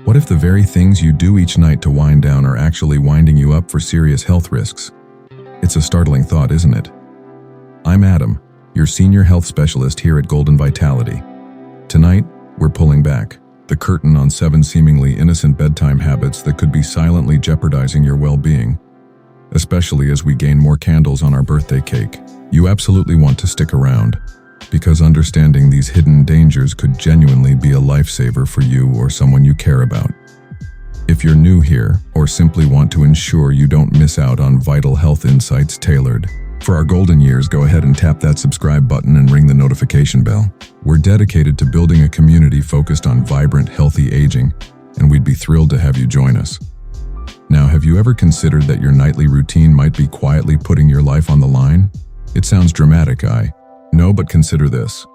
What if the very things you do each night to wind down are actually winding you up for serious health risks? It's a startling thought, isn't it? I'm Adam, your senior health specialist here at Golden Vitality. Tonight, we're pulling back the curtain on 7 seemingly innocent bedtime habits that could be silently jeopardizing your well-being, especially as we gain more candles on our birthday cake. You absolutely want to stick around, because understanding these hidden dangers could genuinely be a lifesaver for you or someone you care about. If you're new here, or simply want to ensure you don't miss out on vital health insights tailored for our golden years, go ahead and tap that subscribe button and ring the notification bell. We're dedicated to building a community focused on vibrant, healthy aging, and we'd be thrilled to have you join us. Now, have you ever considered that your nightly routine might be quietly putting your life on the line? It sounds dramatic, No, but consider this.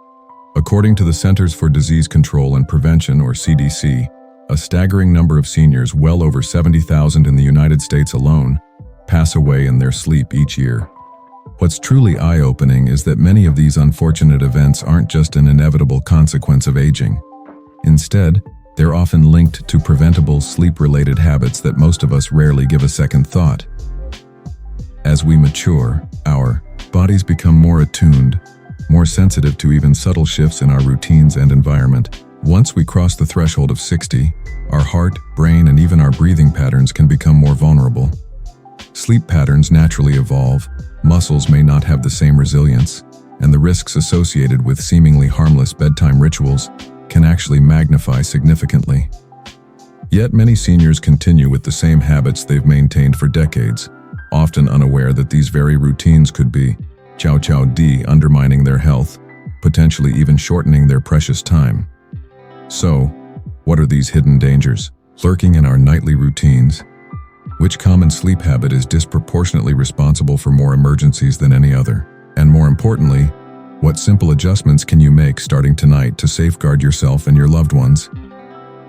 According to the Centers for Disease Control and Prevention, or CDC, a staggering number of seniors, well over 70,000 in the United States alone, pass away in their sleep each year. What's truly eye-opening is that many of these unfortunate events aren't just an inevitable consequence of aging. Instead, they're often linked to preventable sleep-related habits that most of us rarely give a second thought. As we mature, our bodies become more attuned, more sensitive to even subtle shifts in our routines and environment. Once we cross the threshold of 60, our heart, brain, and even our breathing patterns can become more vulnerable. Sleep patterns naturally evolve, muscles may not have the same resilience, and the risks associated with seemingly harmless bedtime rituals can actually magnify significantly. Yet many seniors continue with the same habits they've maintained for decades, often unaware that these very routines could be undermining their health, potentially even shortening their precious time. So, what are these hidden dangers lurking in our nightly routines? Which common sleep habit is disproportionately responsible for more emergencies than any other? And more importantly, what simple adjustments can you make starting tonight to safeguard yourself and your loved ones?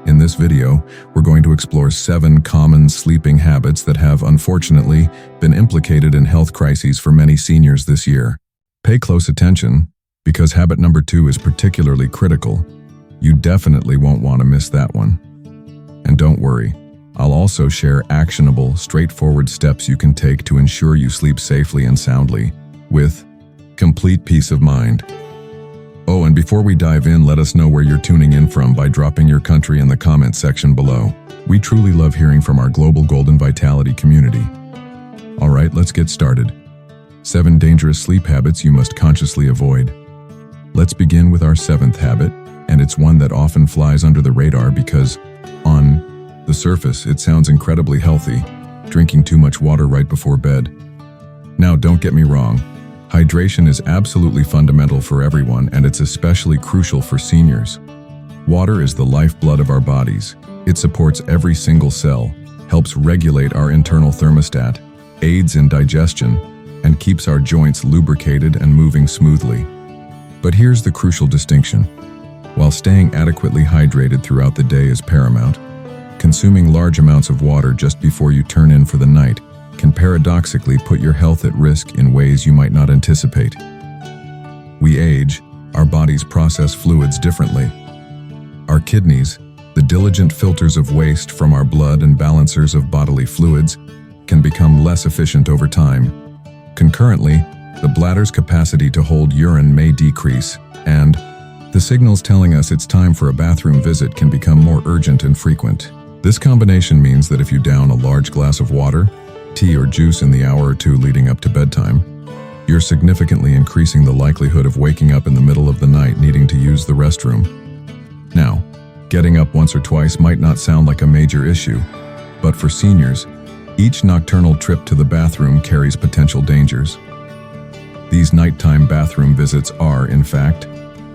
In this video, we're going to explore 7 common sleeping habits that have, unfortunately, been implicated in health crises for many seniors this year. Pay close attention, because habit number 2 is particularly critical. You definitely won't want to miss that one. And don't worry, I'll also share actionable, straightforward steps you can take to ensure you sleep safely and soundly, with complete peace of mind. Oh, and before we dive in, let us know where you're tuning in from by dropping your country in the comment section below. We truly love hearing from our global Golden Vitality community. Alright, let's get started. 7 dangerous sleep habits you must consciously avoid. Let's begin with our 7th habit, and it's one that often flies under the radar because, on the surface, it sounds incredibly healthy, drinking too much water right before bed. Now, don't get me wrong. Hydration is absolutely fundamental for everyone, and it's especially crucial for seniors. Water is the lifeblood of our bodies. It supports every single cell, helps regulate our internal thermostat, aids in digestion, and keeps our joints lubricated and moving smoothly. But here's the crucial distinction. While staying adequately hydrated throughout the day is paramount, consuming large amounts of water just before you turn in for the night can paradoxically put your health at risk in ways you might not anticipate. We age, our bodies process fluids differently. Our kidneys, the diligent filters of waste from our blood and balancers of bodily fluids, can become less efficient over time. Concurrently, the bladder's capacity to hold urine may decrease, and the signals telling us it's time for a bathroom visit can become more urgent and frequent. This combination means that if you down a large glass of water, tea, or juice in the hour or 2 leading up to bedtime, you're significantly increasing the likelihood of waking up in the middle of the night needing to use the restroom. Now, getting up once or twice might not sound like a major issue, but for seniors, each nocturnal trip to the bathroom carries potential dangers. These nighttime bathroom visits are, in fact,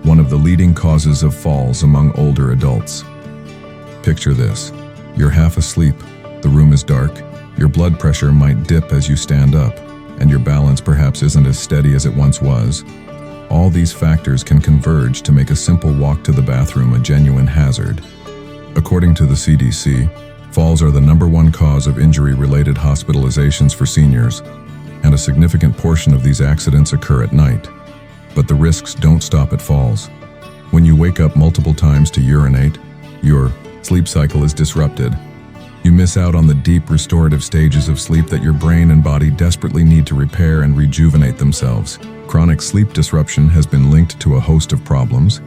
one of the leading causes of falls among older adults. Picture this. You're half asleep, the room is dark, your blood pressure might dip as you stand up, and your balance perhaps isn't as steady as it once was. All these factors can converge to make a simple walk to the bathroom a genuine hazard. According to the CDC, falls are the #1 cause of injury-related hospitalizations for seniors, and a significant portion of these accidents occur at night. But the risks don't stop at falls. When you wake up multiple times to urinate, you're sleep cycle is disrupted. You miss out on the deep restorative stages of sleep that your brain and body desperately need to repair and rejuvenate themselves. Chronic sleep disruption has been linked to a host of problems,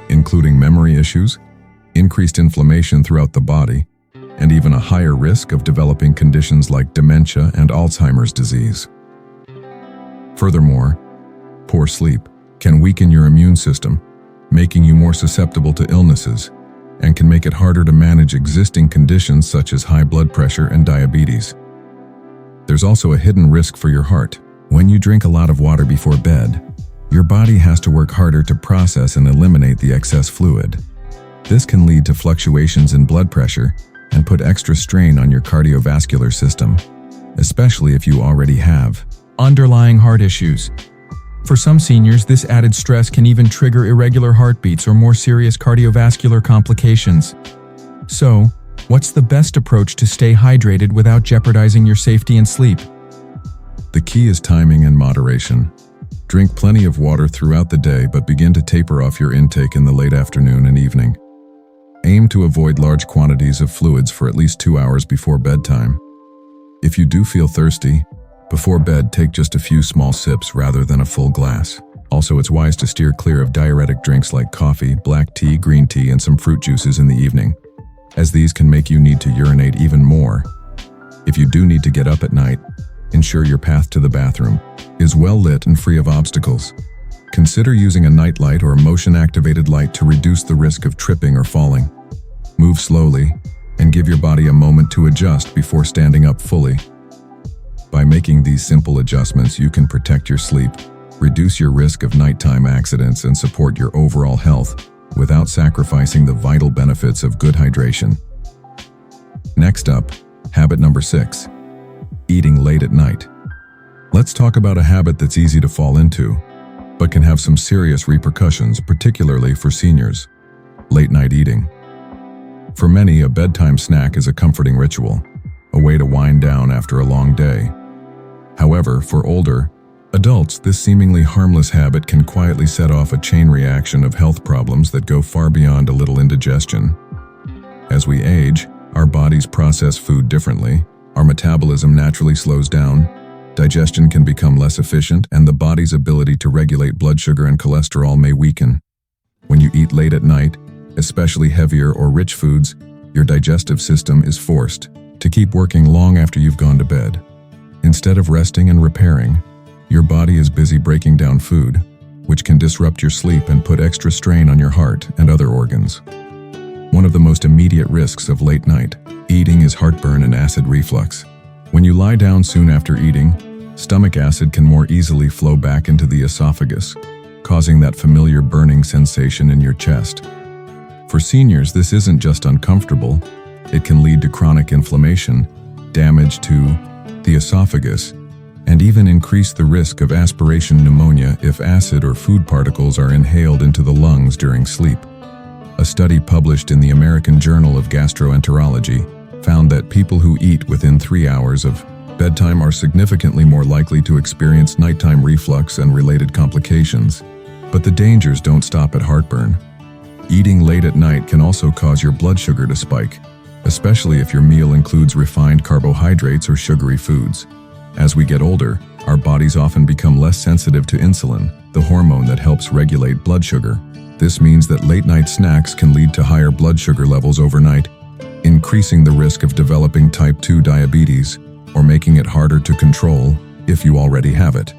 including memory issues, increased inflammation throughout the body, and even a higher risk of developing conditions like dementia and Alzheimer's disease. Furthermore, poor sleep can weaken your immune system, making you more susceptible to illnesses, and can make it harder to manage existing conditions such as high blood pressure and diabetes. There's also a hidden risk for your heart. When you drink a lot of water before bed, your body has to work harder to process and eliminate the excess fluid. This can lead to fluctuations in blood pressure and put extra strain on your cardiovascular system, especially if you already have underlying heart issues. For some seniors, this added stress can even trigger irregular heartbeats or more serious cardiovascular complications. So, what's the best approach to stay hydrated without jeopardizing your safety and sleep? The key is timing and moderation. Drink plenty of water throughout the day, but begin to taper off your intake in the late afternoon and evening. Aim to avoid large quantities of fluids for at least 2 hours before bedtime. If you do feel thirsty, before bed, take just a few small sips rather than a full glass. Also, it's wise to steer clear of diuretic drinks like coffee, black tea, green tea, and some fruit juices in the evening, as these can make you need to urinate even more. If you do need to get up at night, ensure your path to the bathroom is well lit and free of obstacles. Consider using a night light or a motion-activated light to reduce the risk of tripping or falling. Move slowly and give your body a moment to adjust before standing up fully. By making these simple adjustments, you can protect your sleep, reduce your risk of nighttime accidents, and support your overall health without sacrificing the vital benefits of good hydration. Next up, habit number 6, eating late at night. Let's talk about a habit that's easy to fall into, but can have some serious repercussions, particularly for seniors: late night eating. For many, a bedtime snack is a comforting ritual, a way to wind down after a long day. However, for older adults, this seemingly harmless habit can quietly set off a chain reaction of health problems that go far beyond a little indigestion. As we age, our bodies process food differently, our metabolism naturally slows down, digestion can become less efficient, and the body's ability to regulate blood sugar and cholesterol may weaken. When you eat late at night, especially heavier or rich foods, your digestive system is forced to keep working long after you've gone to bed. Instead of resting and repairing, your body is busy breaking down food, which can disrupt your sleep and put extra strain on your heart and other organs. One of the most immediate risks of late night eating is heartburn and acid reflux. When you lie down soon after eating, stomach acid can more easily flow back into the esophagus, causing that familiar burning sensation in your chest. For seniors, this isn't just uncomfortable, it can lead to chronic inflammation, damage to the esophagus, and even increase the risk of aspiration pneumonia if acid or food particles are inhaled into the lungs during sleep. A study published in the American Journal of Gastroenterology found that people who eat within 3 hours of bedtime are significantly more likely to experience nighttime reflux and related complications. But the dangers don't stop at heartburn. Eating late at night can also cause your blood sugar to spike, especially if your meal includes refined carbohydrates or sugary foods. As we get older, our bodies often become less sensitive to insulin, the hormone that helps regulate blood sugar. This means that late-night snacks can lead to higher blood sugar levels overnight, increasing the risk of developing type 2 diabetes or making it harder to control if you already have it.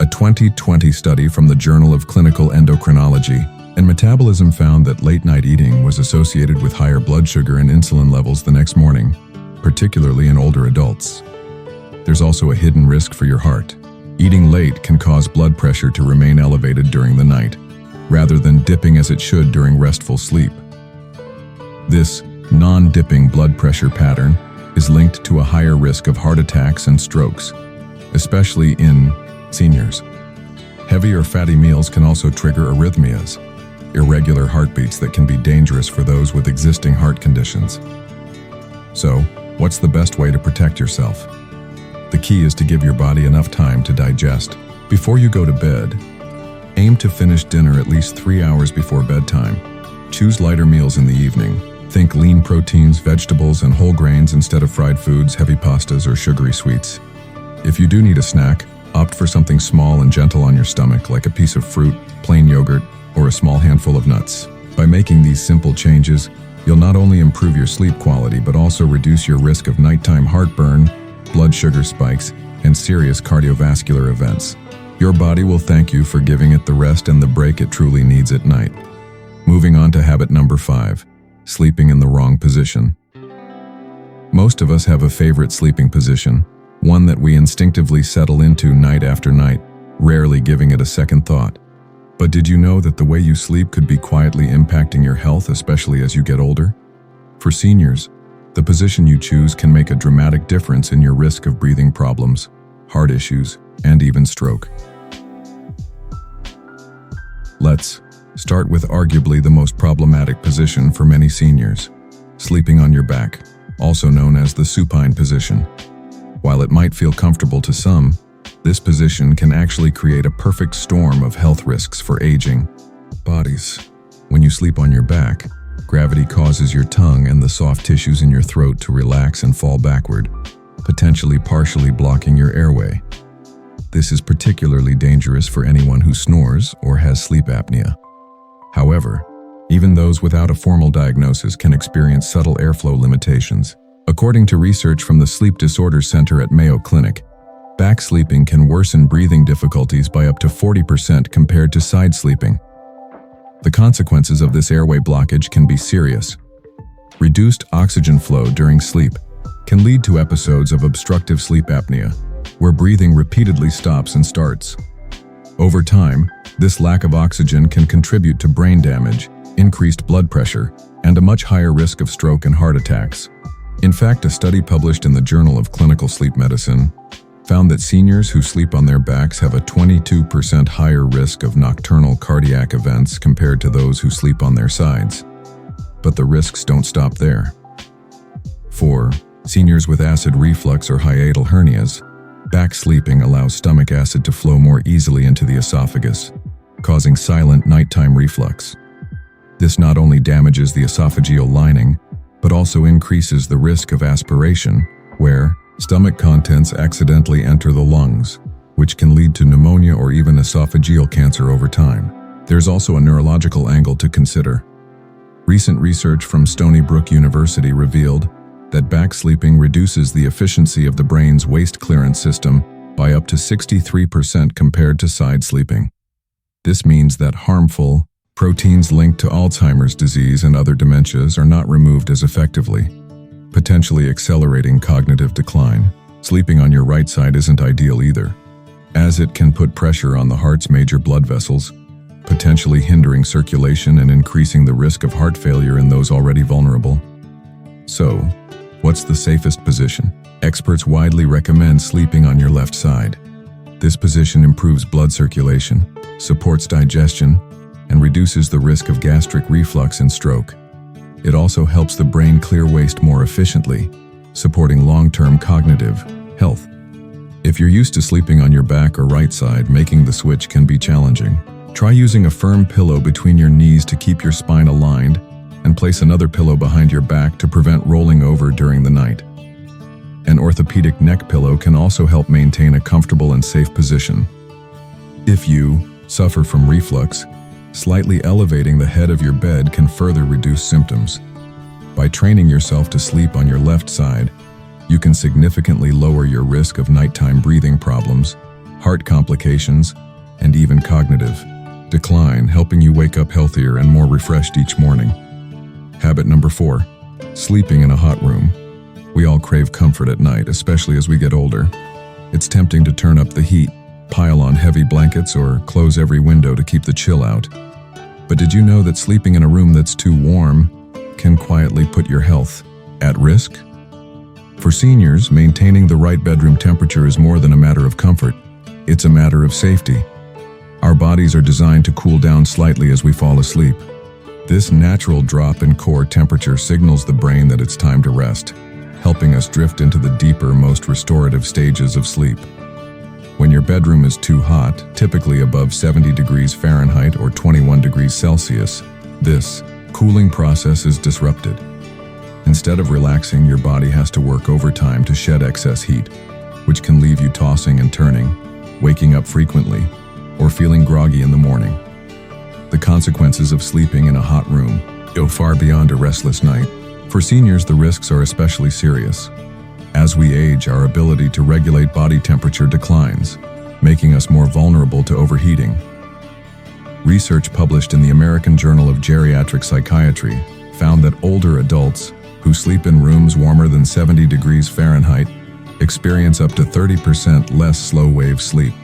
A 2020 study from the Journal of Clinical Endocrinology and Metabolism found that late-night eating was associated with higher blood sugar and insulin levels the next morning, particularly in older adults. There's also a hidden risk for your heart. Eating late can cause blood pressure to remain elevated during the night, rather than dipping as it should during restful sleep. This non-dipping blood pressure pattern is linked to a higher risk of heart attacks and strokes, especially in seniors. Heavy or fatty meals can also trigger arrhythmias, irregular heartbeats that can be dangerous for those with existing heart conditions. So, what's the best way to protect yourself? The key is to give your body enough time to digest. Before you go to bed, aim to finish dinner at least 3 hours before bedtime. Choose lighter meals in the evening. Think lean proteins, vegetables, and whole grains instead of fried foods, heavy pastas, or sugary sweets. If you do need a snack, opt for something small and gentle on your stomach, like a piece of fruit, plain yogurt, or a small handful of nuts. By making these simple changes, you'll not only improve your sleep quality but also reduce your risk of nighttime heartburn, blood sugar spikes, and serious cardiovascular events. Your body will thank you for giving it the rest and the break it truly needs at night. Moving on to habit number 5, sleeping in the wrong position. Most of us have a favorite sleeping position, one that we instinctively settle into night after night, rarely giving it a second thought. But did you know that the way you sleep could be quietly impacting your health, especially as you get older? For seniors, the position you choose can make a dramatic difference in your risk of breathing problems, heart issues, and even stroke. Let's start with arguably the most problematic position for many seniors, sleeping on your back, also known as the supine position. While it might feel comfortable to some, this position can actually create a perfect storm of health risks for aging bodies. When you sleep on your back, gravity causes your tongue and the soft tissues in your throat to relax and fall backward, potentially partially blocking your airway. This is particularly dangerous for anyone who snores or has sleep apnea. However, even those without a formal diagnosis can experience subtle airflow limitations. According to research from the Sleep Disorders Center at Mayo Clinic, back sleeping can worsen breathing difficulties by up to 40% compared to side sleeping. The consequences of this airway blockage can be serious. Reduced oxygen flow during sleep can lead to episodes of obstructive sleep apnea, where breathing repeatedly stops and starts. Over time, this lack of oxygen can contribute to brain damage, increased blood pressure, and a much higher risk of stroke and heart attacks. In fact, a study published in the Journal of Clinical Sleep Medicine found that seniors who sleep on their backs have a 22% higher risk of nocturnal cardiac events compared to those who sleep on their sides. But the risks don't stop there. For seniors with acid reflux or hiatal hernias, back sleeping allows stomach acid to flow more easily into the esophagus, causing silent nighttime reflux. This not only damages the esophageal lining, but also increases the risk of aspiration, where stomach contents accidentally enter the lungs, which can lead to pneumonia or even esophageal cancer over time. There's also a neurological angle to consider. Recent research from Stony Brook University revealed that back sleeping reduces the efficiency of the brain's waste clearance system by up to 63% compared to side sleeping. This means that harmful proteins linked to Alzheimer's disease and other dementias are not removed as effectively, potentially accelerating cognitive decline. Sleeping on your right side isn't ideal either, as it can put pressure on the heart's major blood vessels, potentially hindering circulation and increasing the risk of heart failure in those already vulnerable. So, what's the safest position? Experts widely recommend sleeping on your left side. This position improves blood circulation, supports digestion, and reduces the risk of gastric reflux and stroke. It also helps the brain clear waste more efficiently, supporting long-term cognitive health. If you're used to sleeping on your back or right side, making the switch can be challenging. Try using a firm pillow between your knees to keep your spine aligned, and place another pillow behind your back to prevent rolling over during the night. An orthopedic neck pillow can also help maintain a comfortable and safe position. If you suffer from reflux, slightly elevating the head of your bed can further reduce symptoms. By training yourself to sleep on your left side, you can significantly lower your risk of nighttime breathing problems, heart complications, and even cognitive decline, helping you wake up healthier and more refreshed each morning. Habit number 4, sleeping in a hot room. We all crave comfort at night, especially as we get older. It's tempting to turn up the heat, pile on heavy blankets, or close every window to keep the chill out. But did you know that sleeping in a room that's too warm can quietly put your health at risk? For seniors, maintaining the right bedroom temperature is more than a matter of comfort. It's a matter of safety. Our bodies are designed to cool down slightly as we fall asleep. This natural drop in core temperature signals the brain that it's time to rest, helping us drift into the deeper, most restorative stages of sleep. When your bedroom is too hot, typically above 70 degrees Fahrenheit or 21 degrees Celsius, this cooling process is disrupted. Instead of relaxing, your body has to work overtime to shed excess heat, which can leave you tossing and turning, waking up frequently, or feeling groggy in the morning. The consequences of sleeping in a hot room go far beyond a restless night. For seniors, the risks are especially serious. As we age, our ability to regulate body temperature declines, making us more vulnerable to overheating. Research published in the American Journal of Geriatric Psychiatry found that older adults who sleep in rooms warmer than 70 degrees Fahrenheit experience up to 30% less slow-wave sleep.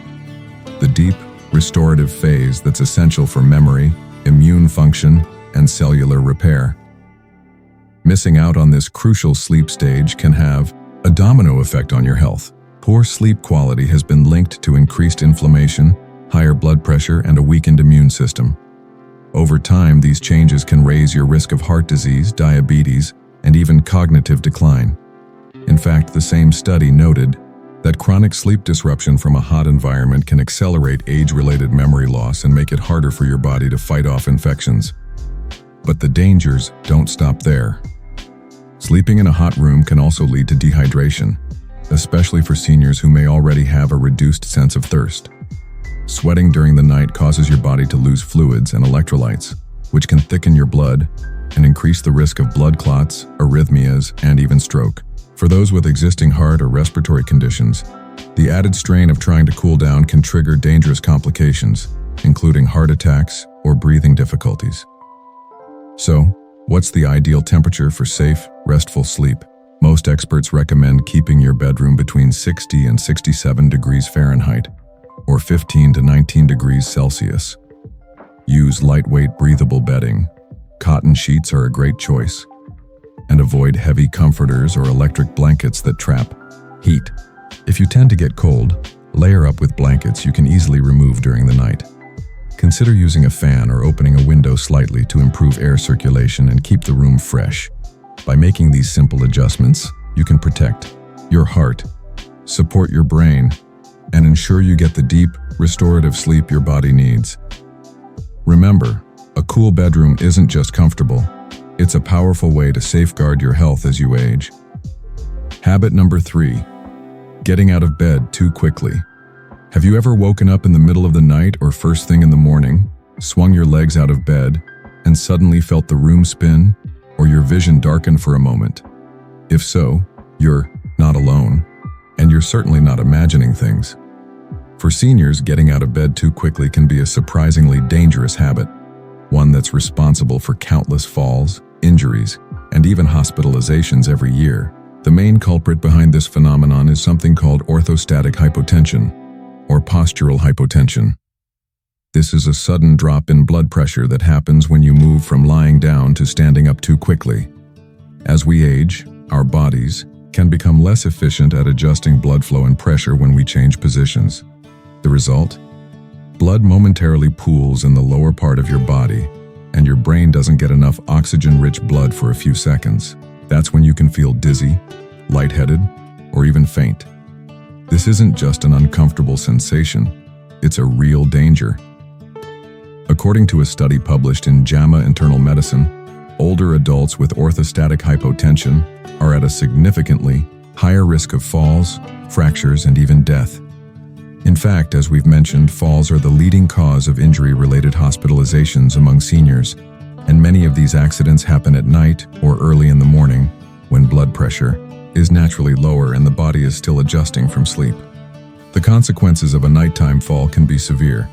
The deep, restorative phase that's essential for memory, immune function, and cellular repair. Missing out on this crucial sleep stage can have a domino effect on your health. Poor sleep quality has been linked to increased inflammation, higher blood pressure, and a weakened immune system. Over time, these changes can raise your risk of heart disease, diabetes, and even cognitive decline. In fact, the same study noted that chronic sleep disruption from a hot environment can accelerate age-related memory loss and make it harder for your body to fight off infections. But the dangers don't stop there. Sleeping in a hot room can also lead to dehydration, especially for seniors who may already have a reduced sense of thirst. Sweating during the night causes your body to lose fluids and electrolytes, which can thicken your blood and increase the risk of blood clots, arrhythmias, and even stroke. For those with existing heart or respiratory conditions, the added strain of trying to cool down can trigger dangerous complications, including heart attacks or breathing difficulties. So, what's the ideal temperature for safe, restful sleep? Most experts recommend keeping your bedroom between 60 and 67 degrees Fahrenheit, or 15 to 19 degrees Celsius. Use lightweight, breathable bedding. Cotton sheets are a great choice. And avoid heavy comforters or electric blankets that trap heat. If you tend to get cold, layer up with blankets you can easily remove during the night. Consider using a fan or opening a window slightly to improve air circulation and keep the room fresh. By making these simple adjustments, you can protect your heart, support your brain, and ensure you get the deep, restorative sleep your body needs. Remember, a cool bedroom isn't just comfortable, it's a powerful way to safeguard your health as you age. Habit number 3, getting out of bed too quickly. Have you ever woken up in the middle of the night or first thing in the morning, swung your legs out of bed, and suddenly felt the room spin, or your vision darken for a moment? If so, you're not alone, and you're certainly not imagining things. For seniors, getting out of bed too quickly can be a surprisingly dangerous habit, one that's responsible for countless falls, injuries, and even hospitalizations every year. The main culprit behind this phenomenon is something called orthostatic hypotension, or postural hypotension. This is a sudden drop in blood pressure that happens when you move from lying down to standing up too quickly. As we age, our bodies can become less efficient at adjusting blood flow and pressure when we change positions. The result? Blood momentarily pools in the lower part of your body, and your brain doesn't get enough oxygen-rich blood for a few seconds. That's when you can feel dizzy, lightheaded, or even faint. This isn't just an uncomfortable sensation, it's a real danger. According to a study published in JAMA Internal Medicine, older adults with orthostatic hypotension are at a significantly higher risk of falls, fractures, and even death. In fact, as we've mentioned, falls are the leading cause of injury-related hospitalizations among seniors, and many of these accidents happen at night or early in the morning, when blood pressure is naturally lower and the body is still adjusting from sleep. The consequences of a nighttime fall can be severe.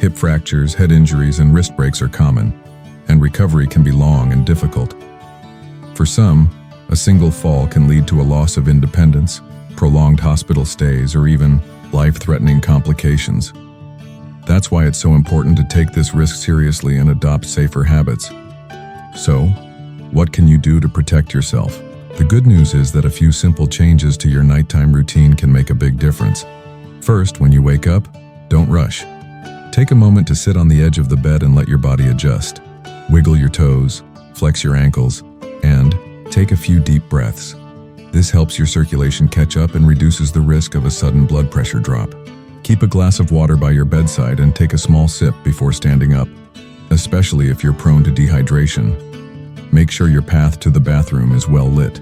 Hip fractures, head injuries, and wrist breaks are common, and recovery can be long and difficult. For some, a single fall can lead to a loss of independence, prolonged hospital stays, or even life-threatening complications. That's why it's so important to take this risk seriously and adopt safer habits. So, what can you do to protect yourself? The good news is that a few simple changes to your nighttime routine can make a big difference. First, when you wake up, don't rush. Take a moment to sit on the edge of the bed and let your body adjust. Wiggle your toes, flex your ankles, and take a few deep breaths. This helps your circulation catch up and reduces the risk of a sudden blood pressure drop. Keep a glass of water by your bedside and take a small sip before standing up. especially if you're prone to dehydration. Make sure your path to the bathroom is well lit.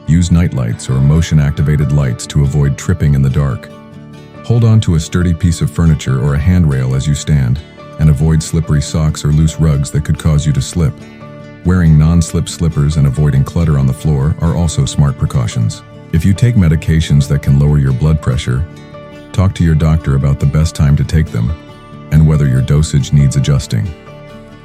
Use nightlights or motion-activated lights to avoid tripping in the dark. Hold on to a sturdy piece of furniture or a handrail as you stand, and avoid slippery socks or loose rugs that could cause you to slip. Wearing non-slip slippers and avoiding clutter on the floor are also smart precautions. If you take medications that can lower your blood pressure, talk to your doctor about the best time to take them and whether your dosage needs adjusting.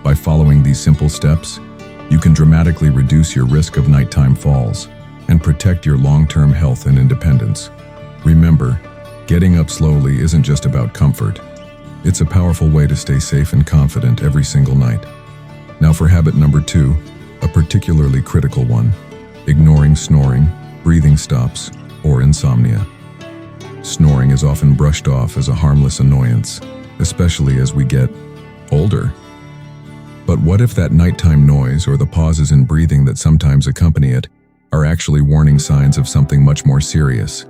By following these simple steps, you can dramatically reduce your risk of nighttime falls and protect your long-term health and independence. Remember, getting up slowly isn't just about comfort. It's a powerful way to stay safe and confident every single night. Now for habit number 2, a particularly critical one: ignoring snoring, breathing stops, or insomnia. Snoring is often brushed off as a harmless annoyance, especially as we get older. But what if that nighttime noise or the pauses in breathing that sometimes accompany it are actually warning signs of something much more serious?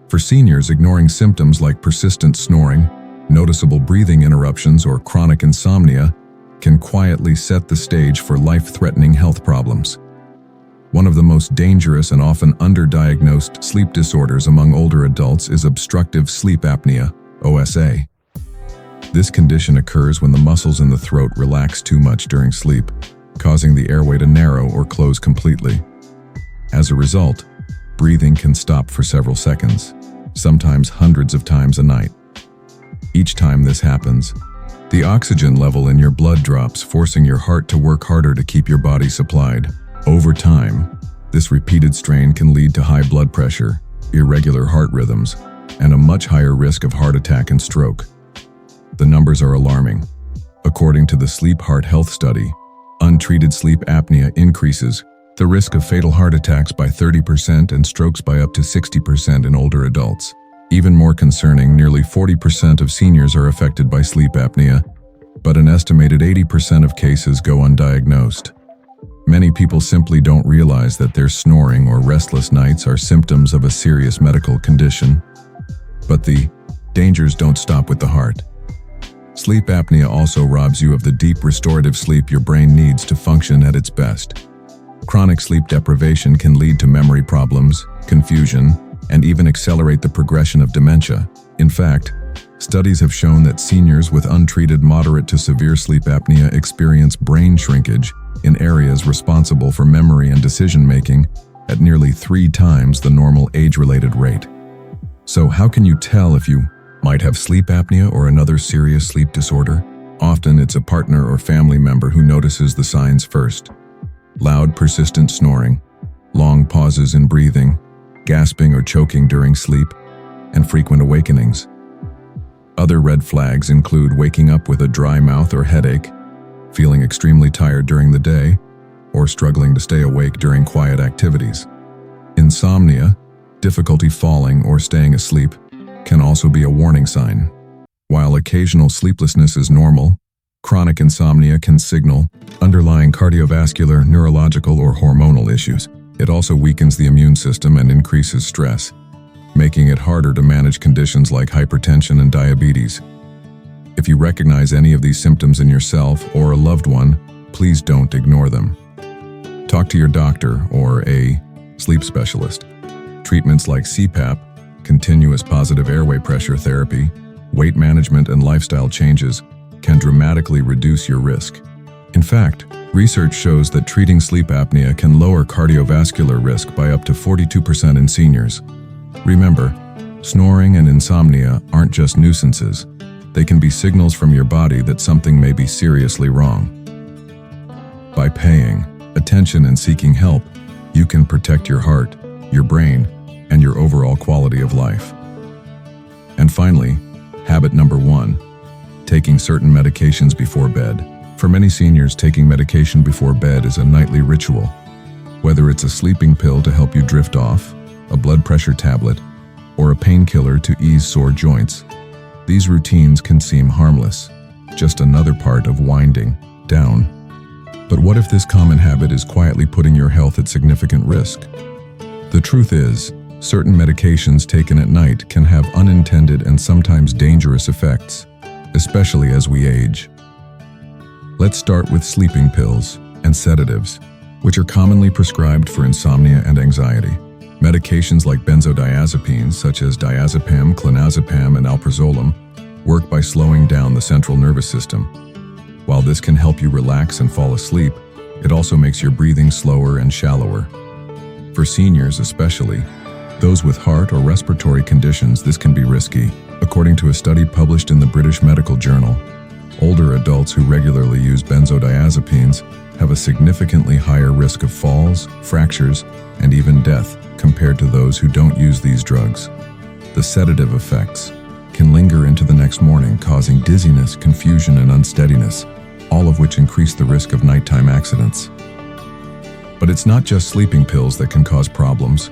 For seniors, ignoring symptoms like persistent snoring, noticeable breathing interruptions, or chronic insomnia can quietly set the stage for life-threatening health problems. One of the most dangerous and often underdiagnosed sleep disorders among older adults is obstructive sleep apnea, OSA. This condition occurs when the muscles in the throat relax too much during sleep, causing the airway to narrow or close completely. As a result, breathing can stop for several seconds, sometimes hundreds of times a night. Each time this happens, the oxygen level in your blood drops, forcing your heart to work harder to keep your body supplied. Over time, this repeated strain can lead to high blood pressure, irregular heart rhythms, and a much higher risk of heart attack and stroke. The numbers are alarming. According to the Sleep Heart Health Study, untreated sleep apnea increases the risk of fatal heart attacks by 30% and strokes by up to 60% in older adults. Even more concerning, nearly 40% of seniors are affected by sleep apnea, but an estimated 80% of cases go undiagnosed. Many people simply don't realize that their snoring or restless nights are symptoms of a serious medical condition. But the dangers don't stop with the heart. Sleep apnea also robs you of the deep restorative sleep your brain needs to function at its best. Chronic sleep deprivation can lead to memory problems, confusion, and even accelerate the progression of dementia. In fact, studies have shown that seniors with untreated moderate to severe sleep apnea experience brain shrinkage in areas responsible for memory and decision-making at nearly 3 times the normal age-related rate. So how can you tell if you might have sleep apnea or another serious sleep disorder? Often it's a partner or family member who notices the signs first. Loud, persistent snoring, long pauses in breathing, gasping or choking during sleep, and frequent awakenings. Other red flags include waking up with a dry mouth or headache, feeling extremely tired during the day, or struggling to stay awake during quiet activities. Insomnia, difficulty falling or staying asleep, can also be a warning sign. While occasional sleeplessness is normal, chronic insomnia can signal underlying cardiovascular, neurological, or hormonal issues. It also weakens the immune system and increases stress, making it harder to manage conditions like hypertension and diabetes. If you recognize any of these symptoms in yourself or a loved one, please don't ignore them. Talk to your doctor or a sleep specialist. Treatments like CPAP, continuous positive airway pressure therapy, weight management, and lifestyle changes can dramatically reduce your risk. In fact, research shows that treating sleep apnea can lower cardiovascular risk by up to 42% in seniors. Remember, snoring and insomnia aren't just nuisances. They can be signals from your body that something may be seriously wrong. By paying attention and seeking help, you can protect your heart, your brain, and your overall quality of life. And finally, habit number 1, taking certain medications before bed. For many seniors, taking medication before bed is a nightly ritual. Whether it's a sleeping pill to help you drift off, a blood pressure tablet, or a painkiller to ease sore joints, these routines can seem harmless, just another part of winding down. But what if this common habit is quietly putting your health at significant risk? The truth is, certain medications taken at night can have unintended and sometimes dangerous effects, especially as we age. Let's start with sleeping pills and sedatives, which are commonly prescribed for insomnia and anxiety. Medications like benzodiazepines such as diazepam, clonazepam, and alprazolam work by slowing down the central nervous system. While this can help you relax and fall asleep, it also makes your breathing slower and shallower. For seniors especially, those with heart or respiratory conditions, this can be risky. According to a study published in the British Medical Journal, older adults who regularly use benzodiazepines have a significantly higher risk of falls, fractures, and even death compared to those who don't use these drugs. The sedative effects can linger into the next morning, causing dizziness, confusion, and unsteadiness, all of which increase the risk of nighttime accidents. But it's not just sleeping pills that can cause problems.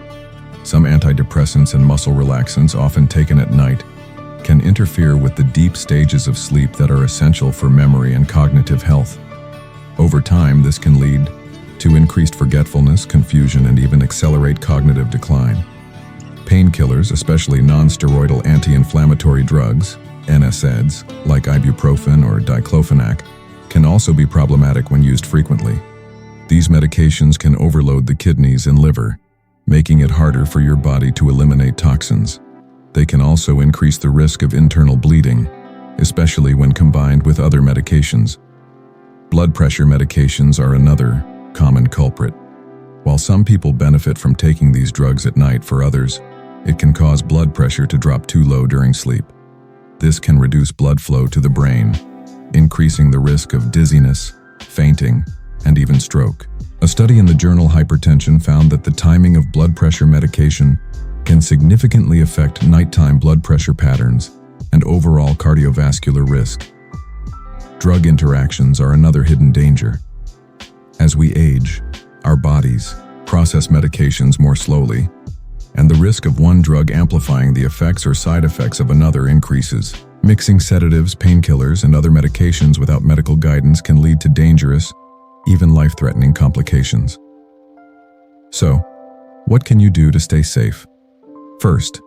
Some antidepressants and muscle relaxants, often taken at night, can interfere with the deep stages of sleep that are essential for memory and cognitive health. Over time, this can lead to increased forgetfulness, confusion, and even accelerate cognitive decline. Painkillers, especially non-steroidal anti-inflammatory drugs, NSAIDs, like ibuprofen or diclofenac, can also be problematic when used frequently. These medications can overload the kidneys and liver, making it harder for your body to eliminate toxins. They can also increase the risk of internal bleeding, especially when combined with other medications. Blood pressure medications are another common culprit. While some people benefit from taking these drugs at night, for others, it can cause blood pressure to drop too low during sleep. This can reduce blood flow to the brain, increasing the risk of dizziness, fainting, and even stroke. A study in the journal Hypertension found that the timing of blood pressure medication can significantly affect nighttime blood pressure patterns and overall cardiovascular risk. Drug interactions are another hidden danger. As we age, our bodies process medications more slowly, and the risk of one drug amplifying the effects or side effects of another increases. Mixing sedatives, painkillers, and other medications without medical guidance can lead to dangerous, even life-threatening complications. So, what can you do to stay safe? First,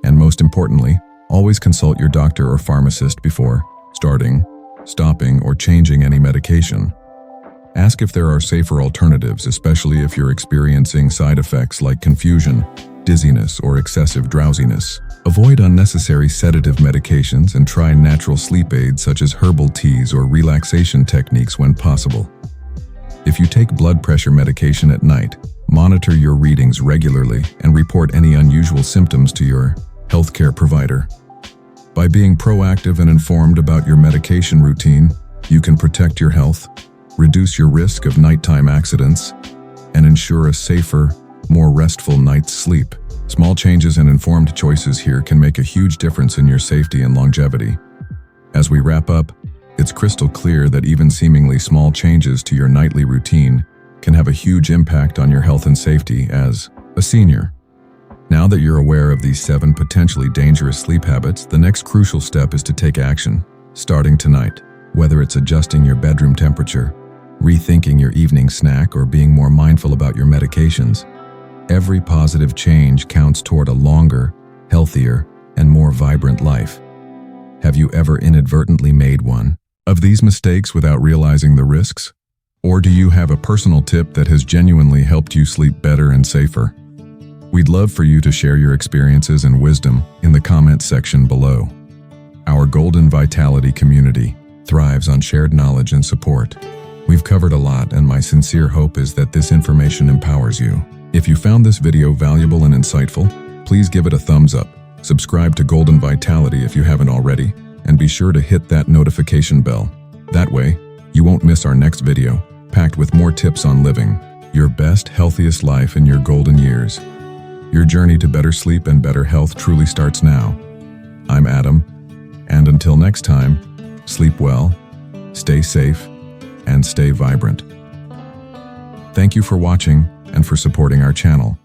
and most importantly, always consult your doctor or pharmacist before starting, stopping, or changing any medication. Ask if there are safer alternatives, especially if you're experiencing side effects like confusion, dizziness, or excessive drowsiness. Avoid unnecessary sedative medications and try natural sleep aids such as herbal teas or relaxation techniques when possible. If you take blood pressure medication at night, monitor your readings regularly and report any unusual symptoms to your healthcare provider. By being proactive and informed about your medication routine, you can protect your health, reduce your risk of nighttime accidents, and ensure a safer, more restful night's sleep. Small changes and informed choices here can make a huge difference in your safety and longevity. As we wrap up, it's crystal clear that even seemingly small changes to your nightly routine can have a huge impact on your health and safety as a senior. Now that you're aware of these 7 potentially dangerous sleep habits, the next crucial step is to take action, starting tonight. Whether it's adjusting your bedroom temperature, rethinking your evening snack, or being more mindful about your medications, every positive change counts toward a longer, healthier, and more vibrant life. Have you ever inadvertently made one of these mistakes without realizing the risks? Or do you have a personal tip that has genuinely helped you sleep better and safer? We'd love for you to share your experiences and wisdom in the comments section below. Our Golden Vitality community thrives on shared knowledge and support. We've covered a lot, and my sincere hope is that this information empowers you. If you found this video valuable and insightful, please give it a thumbs up, subscribe to Golden Vitality if you haven't already, and be sure to hit that notification bell. That way, you won't miss our next video, packed with more tips on living your best, healthiest life in your golden years. Your journey to better sleep and better health truly starts now. I'm Adam, and until next time, sleep well, stay safe, and stay vibrant. Thank you for watching and for supporting our channel.